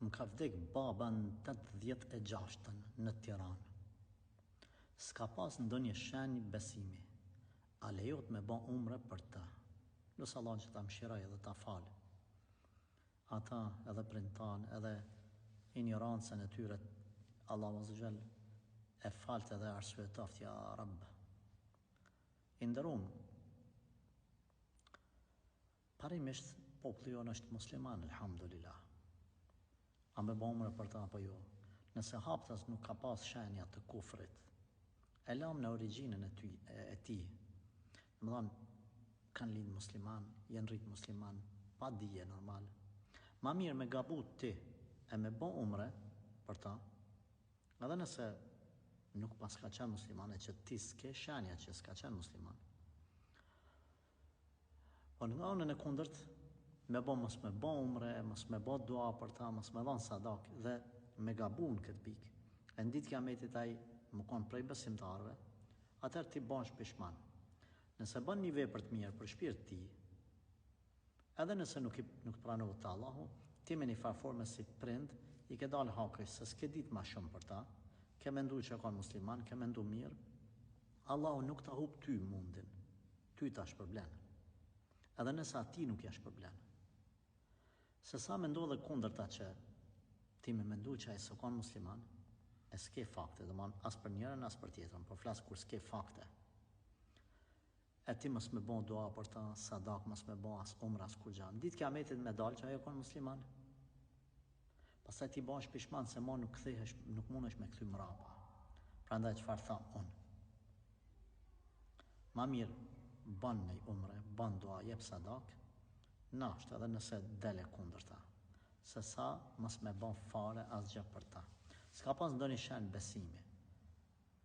Më ka vdek baba në 86 në Tiranë. S'ka pas ndonjë shenjë besimi. A lejot me ba umre për të? Lësë Allah që ta mshiraj edhe ta falë. Ata edhe printan, edhe ignorancën e tyre, Allah Azza e falt edhe arsyetoft, ja Rabb. I nderuam, parimisht populli jonë është musliman, elhamdulillah. A me ba umre për ta apo jo? Nëse haptas nuk ka pas shenja të kufrit, e lam në origjinën e ti. Më thonë, kanë lind musliman, jenë rrit musliman, pa dije normal. Ma mirë me gabu ti e me ba umre për ta, edhe nëse nuk pas ka qenë musliman, e që ti s'ke shenja që s'ka qenë musliman. Po nga anën e kundërt, mos me ba umre, mos me ba dua për ta, mos me dhanë sadak, dhe me gabu në këtë pikë. E në ditë kiametit ai më konë prej besimtarve, atër ti bash pishman. Nëse bën një vepër të mirë për shpirt ti, edhe nëse nuk pranohet të Allahu, ti me një farforme si prind, i ke dalë hakëj se s'ke ditë ma shumë për ta, ke mendu që konë musliman, ke mendu mirë, Allahu nuk ta hub ty mundin, ty ta shpërblen. Edhe nëse ati nuk ja shpërblen. Se sa me ndodhe kundërta që ti me mendu që ai s'ka musliman, e s'ke fakte, dhe man as për njërën, as për tjetërën, por flasë kur s'ke fakte. E ti mos me bon dua për ta, sadak mos me bon as umra, as kur gjanë. Ditë kiametit me dalë që ajo konë musliman. Pastaj ti bash pishman se ma nuk mundesh me kthy mrapa. Prandaj çfarë tha unë? Ma mirë ban me umre, ban dua, jep sadak, nasht edhe nëse dele kundërta. Se sa mos me ban fare asgjë për ta. S'ka pas ndonjë shenjë besimi.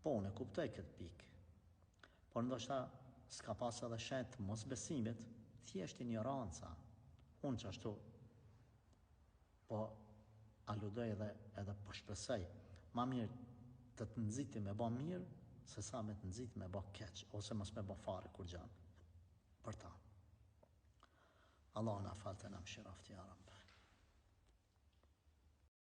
Po unë e kuptoj këtë pikë. Por ndoshta s'ka pas edhe shenjë të mos besimit, thjesht ignoranca. Unë që ashtu po aludoj edhe po shpresoj. Ma mirë të nxiti me ba mirë, se sa me të nxiti me ba keq, ose mos me ba fare kur gjanë. Për ta. Allah na falte na mshirafti, ja Rabb.